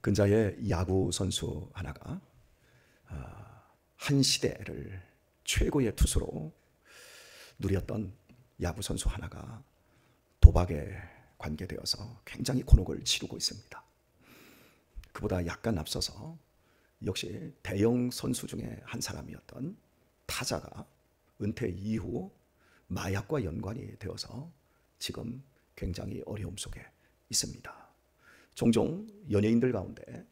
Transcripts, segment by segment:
근자의 야구 선수 하나가 한 시대를 최고의 투수로 누렸던 야구 선수 하나가 도박에 관계되어서 굉장히 곤혹을 치르고 있습니다. 그보다 약간 앞서서 역시 대형 선수 중에 한 사람이었던 타자가 은퇴 이후 마약과 연관이 되어서 지금 굉장히 어려움 속에 있습니다. 종종 연예인들 가운데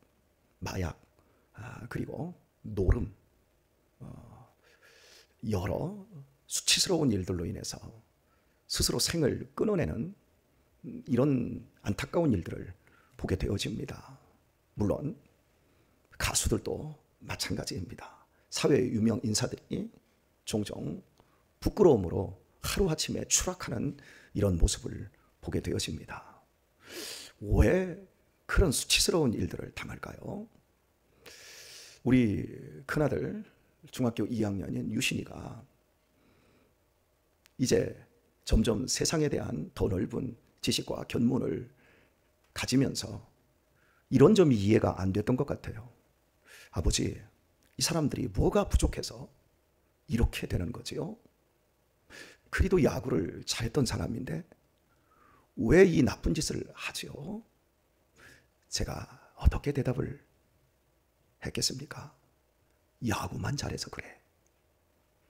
마약 그리고 노름 여러 수치스러운 일들로 인해서 스스로 생을 끊어내는 이런 안타까운 일들을 보게 되어집니다. 물론 가수들도 마찬가지입니다. 사회 유명 인사들이 종종 부끄러움으로 하루아침에 추락하는 이런 모습을 보게 되어집니다. 왜 그런 수치스러운 일들을 당할까요? 우리 큰아들 중학교 2학년인 유신이가 이제 점점 세상에 대한 더 넓은 지식과 견문을 가지면서 이런 점이 이해가 안 됐던 것 같아요. 아버지, 이 사람들이 뭐가 부족해서 이렇게 되는 거지요? 그리도 야구를 잘했던 사람인데 왜 이 나쁜 짓을 하지요? 제가 어떻게 대답을 했겠습니까? 야구만 잘해서 그래.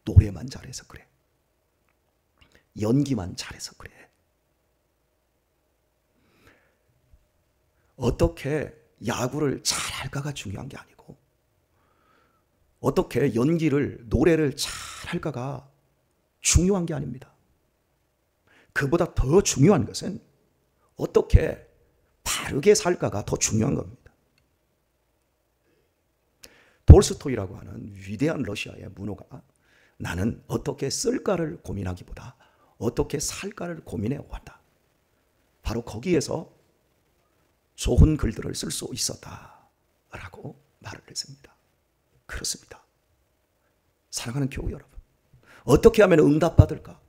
노래만 잘해서 그래. 연기만 잘해서 그래. 어떻게 야구를 잘할까가 중요한 게 아니고 어떻게 연기를, 노래를 잘할까가 중요한 게 아닙니다. 그보다 더 중요한 것은 어떻게 바르게 살까가 더 중요한 겁니다. 돌스토이라고 하는 위대한 러시아의 문호가 나는 어떻게 쓸까를 고민하기보다 어떻게 살까를 고민해 왔다. 바로 거기에서 좋은 글들을 쓸 수 있었다라고 말을 했습니다. 그렇습니다. 사랑하는 교우 여러분, 어떻게 하면 응답받을까?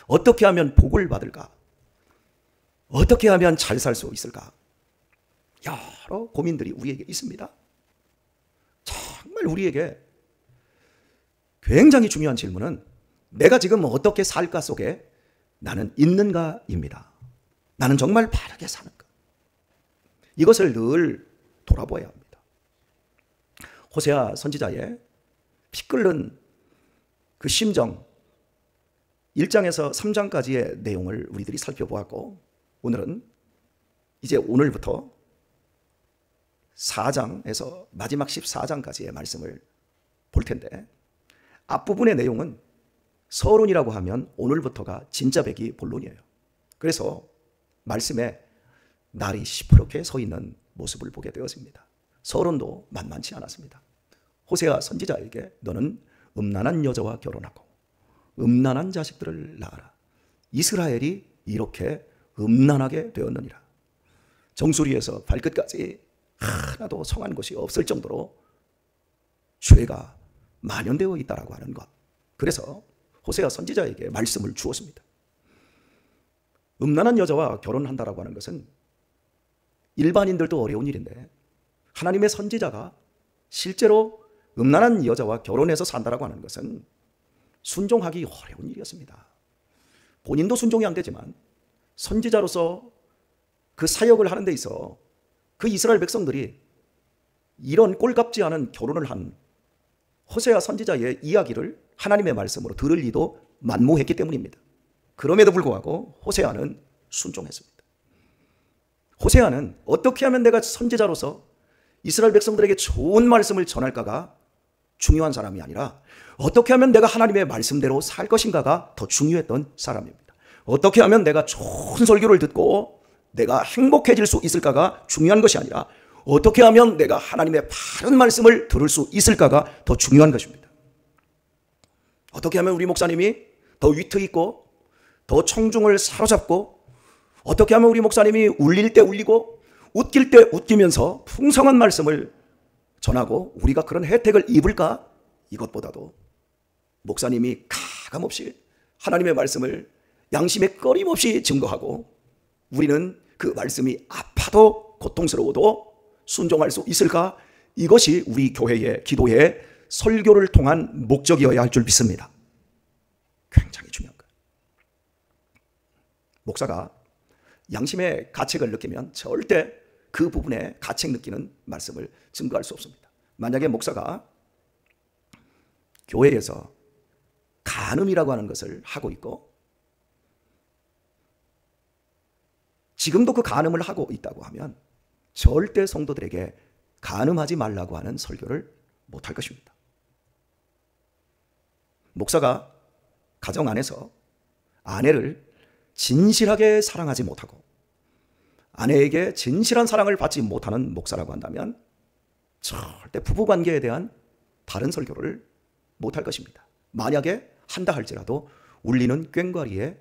어떻게 하면 복을 받을까? 어떻게 하면 잘 살 수 있을까? 여러 고민들이 우리에게 있습니다. 정말 우리에게 굉장히 중요한 질문은 내가 지금 어떻게 살까 속에 나는 있는가입니다. 나는 정말 바르게 사는가? 이것을 늘 돌아보아야 합니다. 호세아 선지자의 피 끓는 그 심정 1장에서 3장까지의 내용을 우리들이 살펴보았고 오늘은 이제 오늘부터 4장에서 마지막 14장까지의 말씀을 볼 텐데 앞부분의 내용은 서론이라고 하면 오늘부터가 진짜 배기 본론이에요. 그래서 말씀에 날이 시퍼렇게 서 있는 모습을 보게 되었습니다. 서론도 만만치 않았습니다. 호세아 선지자에게 너는 음란한 여자와 결혼하고 음란한 자식들을 낳아라. 이스라엘이 이렇게 음란하게 되었느니라. 정수리에서 발끝까지 하나도 성한 곳이 없을 정도로 죄가 만연되어 있다라고 하는 것. 그래서 호세아 선지자에게 말씀을 주었습니다. 음란한 여자와 결혼한다라고 하는 것은 일반인들도 어려운 일인데 하나님의 선지자가 실제로 음란한 여자와 결혼해서 산다라고 하는 것은 순종하기 어려운 일이었습니다. 본인도 순종이 안 되지만 선지자로서 그 사역을 하는 데 있어 그 이스라엘 백성들이 이런 꼴값지 않은 결혼을 한 호세아 선지자의 이야기를 하나님의 말씀으로 들을 리도 만무했기 때문입니다. 그럼에도 불구하고 호세아는 순종했습니다. 호세아는 어떻게 하면 내가 선지자로서 이스라엘 백성들에게 좋은 말씀을 전할까가 중요한 사람이 아니라 어떻게 하면 내가 하나님의 말씀대로 살 것인가가 더 중요했던 사람입니다. 어떻게 하면 내가 좋은 설교를 듣고 내가 행복해질 수 있을까가 중요한 것이 아니라 어떻게 하면 내가 하나님의 바른 말씀을 들을 수 있을까가 더 중요한 것입니다. 어떻게 하면 우리 목사님이 더 위트 있고 더 청중을 사로잡고 어떻게 하면 우리 목사님이 울릴 때 울리고 웃길 때 웃기면서 풍성한 말씀을 전하고 우리가 그런 혜택을 입을까? 이것보다도 목사님이 가감없이 하나님의 말씀을 양심에 꺼림없이 증거하고 우리는 그 말씀이 아파도 고통스러워도 순종할 수 있을까? 이것이 우리 교회의 기도의 설교를 통한 목적이어야 할 줄 믿습니다. 굉장히 중요한 거예요. 목사가 양심의 가책을 느끼면 절대 그 부분에 가책 느끼는 말씀을 증거할 수 없습니다. 만약에 목사가 교회에서 간음이라고 하는 것을 하고 있고 지금도 그 간음을 하고 있다고 하면 절대 성도들에게 간음하지 말라고 하는 설교를 못할 것입니다. 목사가 가정 안에서 아내를 진실하게 사랑하지 못하고 아내에게 진실한 사랑을 받지 못하는 목사라고 한다면 절대 부부관계에 대한 바른 설교를 못할 것입니다. 만약에 한다 할지라도 울리는 꽹과리에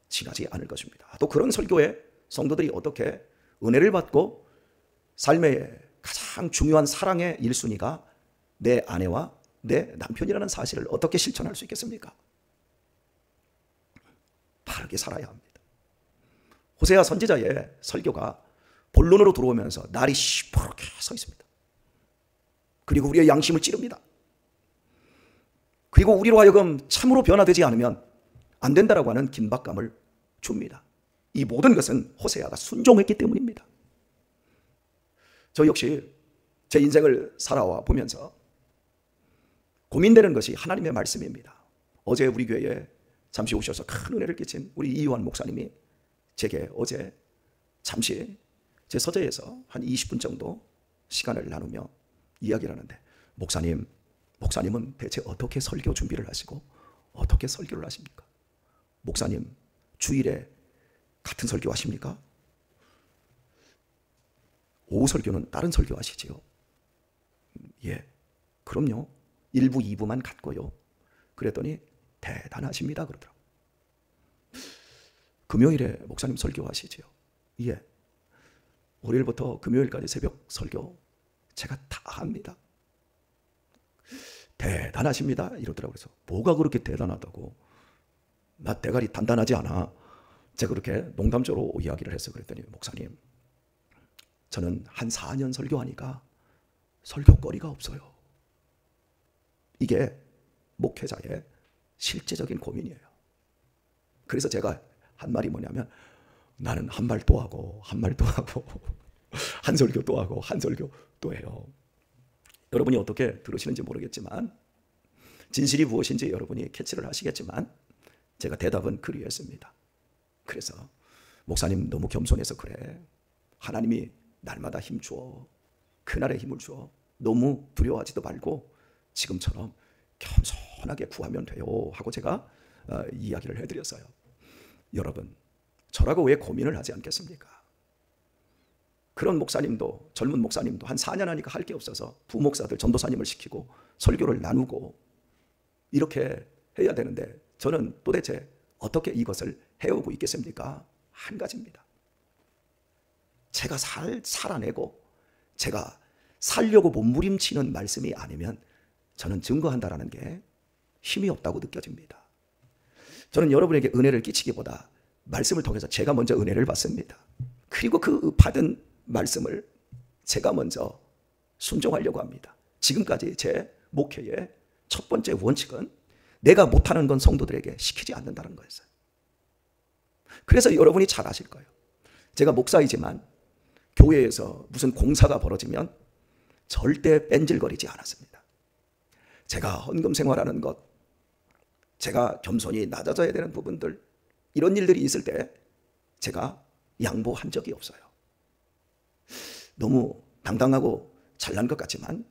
지나지 않을 것입니다. 또 그런 설교에 성도들이 어떻게 은혜를 받고 삶의 가장 중요한 사랑의 1순위가 내 아내와 내 남편이라는 사실을 어떻게 실천할 수 있겠습니까? 바르게 살아야 합니다. 호세아 선지자의 설교가 본론으로 들어오면서 날이 시퍼렇게 서 있습니다. 그리고 우리의 양심을 찌릅니다. 그리고 우리로 하여금 참으로 변화되지 않으면 안 된다라고 하는 긴박감을 줍니다. 이 모든 것은 호세아가 순종했기 때문입니다. 저 역시 제 인생을 살아와 보면서 고민되는 것이 하나님의 말씀입니다. 어제 우리 교회에 잠시 오셔서 큰 은혜를 끼친 우리 이유한 목사님이 제게 어제 잠시 제 서재에서 한 20분 정도 시간을 나누며 이야기를 하는데, 목사님은 대체 어떻게 설교 준비를 하시고 어떻게 설교를 하십니까? 목사님 주일에 같은 설교 하십니까? 오후 설교는 다른 설교 하시지요? 예, 그럼요. 1부, 2부만 같고요. 그랬더니 대단하십니다 그러더라고요. 금요일에 목사님 설교하시지요? 예, 월요일부터 금요일까지 새벽 설교 제가 다 합니다. 대단하십니다 이러더라고요. 그래서 뭐가 그렇게 대단하다고? 나 대가리 단단하지 않아. 제가 그렇게 농담적으로 이야기를 해서 그랬더니, 목사님 저는 한 4년 설교하니까 설교거리가 없어요. 이게 목회자의 실제적인 고민이에요. 그래서 제가 한 말이 뭐냐면, 나는 한 말 또 하고 한 말 또 하고 한 설교 또 하고 한 설교 또 해요. 여러분이 어떻게 들으시는지 모르겠지만, 진실이 무엇인지 여러분이 캐치를 하시겠지만, 제가 대답은 그리했습니다. 그래서 목사님 너무 겸손해서 그래. 하나님이 날마다 힘 주어. 그날의 힘을 주어. 너무 두려워하지도 말고 지금처럼 겸손하게 구하면 돼요 하고 제가 이야기를 해드렸어요. 여러분, 저라고 왜 고민을 하지 않겠습니까? 그런 목사님도, 젊은 목사님도 한 4년 하니까 할 게 없어서 부목사들, 전도사님을 시키고 설교를 나누고 이렇게 해야 되는데, 저는 도대체 어떻게 이것을 해오고 있겠습니까? 한 가지입니다. 제가 살아내고 제가 살려고 몸부림치는 말씀이 아니면 저는 증거한다라는 게 힘이 없다고 느껴집니다. 저는 여러분에게 은혜를 끼치기보다 말씀을 통해서 제가 먼저 은혜를 받습니다. 그리고 그 받은 말씀을 제가 먼저 순종하려고 합니다. 지금까지 제 목회의 첫 번째 원칙은 내가 못하는 건 성도들에게 시키지 않는다는 거였어요. 그래서 여러분이 잘 아실 거예요. 제가 목사이지만 교회에서 무슨 공사가 벌어지면 절대 뺀질거리지 않았습니다. 제가 헌금 생활하는 것, 제가 겸손히 낮아져야 되는 부분들, 이런 일들이 있을 때 제가 양보한 적이 없어요. 너무 당당하고 잘난 것 같지만,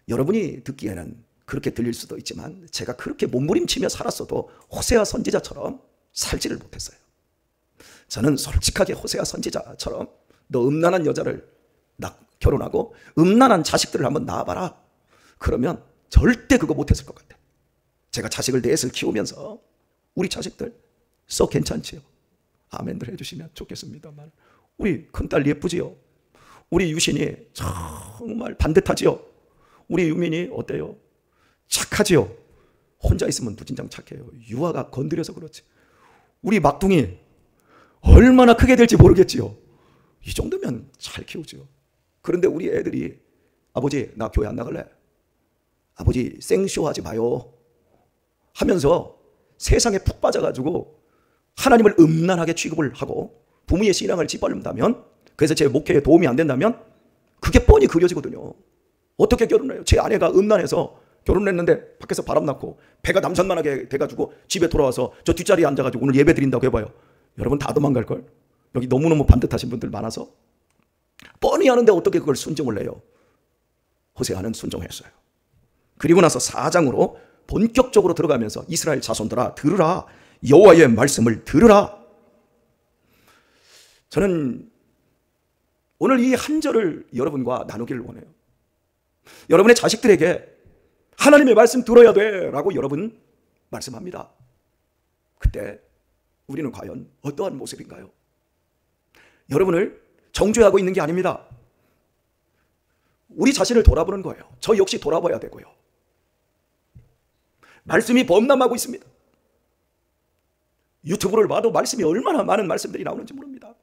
여러분이 듣기에는 그렇게 들릴 수도 있지만, 제가 그렇게 몸부림치며 살았어도 호세아 선지자처럼 살지를 못했어요. 저는 솔직하게 호세아 선지자처럼 너 음란한 여자를 결혼하고 음란한 자식들을 한번 낳아봐라, 그러면 절대 그거 못했을 것 같아. 제가 자식을 넷을 키우면서 우리 자식들 썩 괜찮지요? 아멘들 해주시면 좋겠습니다만, 우리 큰딸 예쁘지요? 우리 유신이 정말 반듯하지요? 우리 유민이 어때요? 착하지요? 혼자 있으면 무진장 착해요. 유아가 건드려서 그렇지. 우리 막둥이 얼마나 크게 될지 모르겠지요? 이 정도면 잘 키우지요. 그런데 우리 애들이 아버지 나 교회 안 나갈래, 아버지 생쇼 하지 마요 하면서 세상에 푹 빠져가지고 하나님을 음란하게 취급을 하고 부모의 신앙을 짓밟는다면, 그래서 제 목회에 도움이 안 된다면 그게 뻔히 그려지거든요. 어떻게 결혼해요? 제 아내가 음란해서 결혼했는데 밖에서 바람났고 배가 남산만하게 돼가지고 집에 돌아와서 저 뒷자리에 앉아가지고 오늘 예배 드린다고 해봐요. 여러분 다 도망갈걸? 여기 너무너무 반듯하신 분들 많아서. 뻔히 하는데 어떻게 그걸 순종을 해요? 호세아는 순종했어요. 그리고 나서 4장으로 본격적으로 들어가면서 이스라엘 자손들아 들으라, 여호와의 말씀을 들으라. 저는 오늘 이 한 절을 여러분과 나누기를 원해요. 여러분의 자식들에게 하나님의 말씀 들어야 돼 라고 여러분 말씀합니다. 그때 우리는 과연 어떠한 모습인가요? 여러분을 정죄하고 있는 게 아닙니다. 우리 자신을 돌아보는 거예요. 저 역시 돌아봐야 되고요. 말씀이 범람하고 있습니다. 유튜브를 봐도 말씀이 얼마나 많은 말씀들이 나오는지 모릅니다.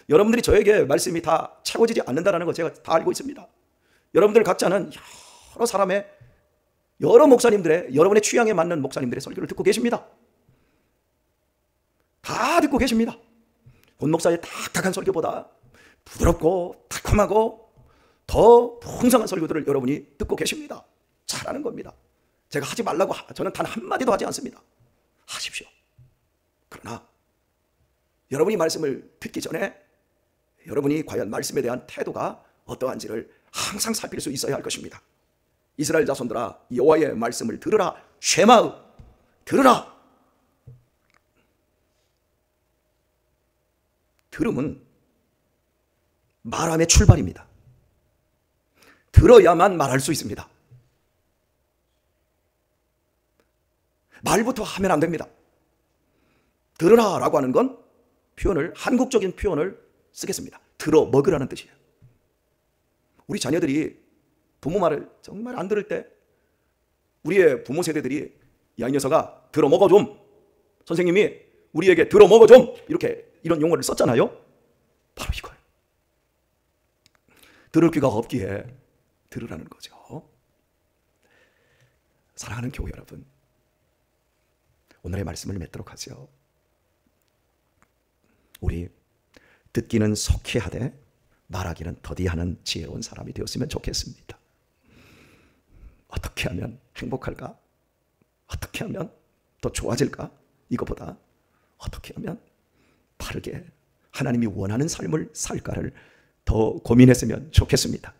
여러분들이 저에게 말씀이 다 채워지지 않는다는 거 제가 다 알고 있습니다. 여러분들 각자는 여러 사람의, 여러 목사님들의, 여러분의 취향에 맞는 목사님들의 설교를 듣고 계십니다. 다 듣고 계십니다. 권 목사의 딱딱한 설교보다 부드럽고 달콤하고 더 풍성한 설교들을 여러분이 듣고 계십니다. 잘하는 겁니다. 제가 하지 말라고 저는 단 한마디도 하지 않습니다. 하십시오. 그러나 여러분이 말씀을 듣기 전에 여러분이 과연 말씀에 대한 태도가 어떠한지를 항상 살필 수 있어야 할 것입니다. 이스라엘 자손들아 여호와의 말씀을 들으라. 쉐마으, 들으라. 들음은 말함의 출발입니다. 들어야만 말할 수 있습니다. 말부터 하면 안 됩니다. 들으라 라고 하는 건 표현을, 한국적인 표현을 쓰겠습니다. 들어 먹으라는 뜻이에요. 우리 자녀들이 부모 말을 정말 안 들을 때 우리의 부모 세대들이 야, 이 녀석아 들어 먹어 좀, 선생님이 우리에게 들어 먹어 좀, 이렇게 이런 용어를 썼잖아요. 바로 이거예요. 들을 귀가 없기에 들으라는 거죠. 사랑하는 교회 여러분, 오늘의 말씀을 맺도록 하죠. 우리 듣기는 속히 하되 말하기는 더디하는 지혜로운 사람이 되었으면 좋겠습니다. 어떻게 하면 행복할까? 어떻게 하면 더 좋아질까? 이거보다 어떻게 하면 바르게 하나님이 원하는 삶을 살까를 더 고민했으면 좋겠습니다.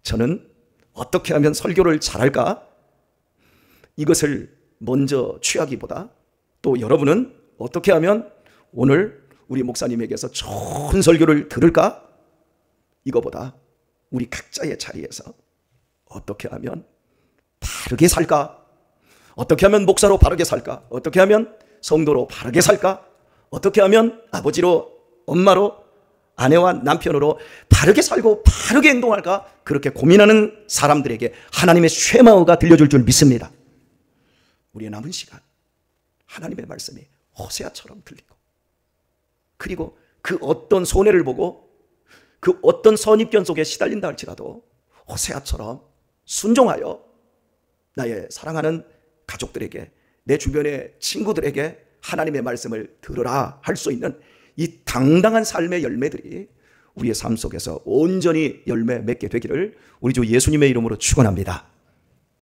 저는 어떻게 하면 설교를 잘할까? 이것을 먼저 취하기보다, 또 여러분은 어떻게 하면 오늘 우리 목사님에게서 좋은 설교를 들을까? 이거보다 우리 각자의 자리에서 어떻게 하면 바르게 살까? 어떻게 하면 목사로 바르게 살까? 어떻게 하면 성도로 바르게 살까? 어떻게 하면 아버지로, 엄마로, 아내와 남편으로 바르게 살고 바르게 행동할까? 그렇게 고민하는 사람들에게 하나님의 쉐마우가 들려줄 줄 믿습니다. 우리의 남은 시간 하나님의 말씀이 호세아처럼 들리고, 그리고 그 어떤 손해를 보고 그 어떤 선입견 속에 시달린다 할지라도 호세아처럼 순종하여 나의 사랑하는 가족들에게, 내 주변의 친구들에게 하나님의 말씀을 들으라 할 수 있는 이 당당한 삶의 열매들이 우리의 삶 속에서 온전히 열매 맺게 되기를 우리 주 예수님의 이름으로 축원합니다.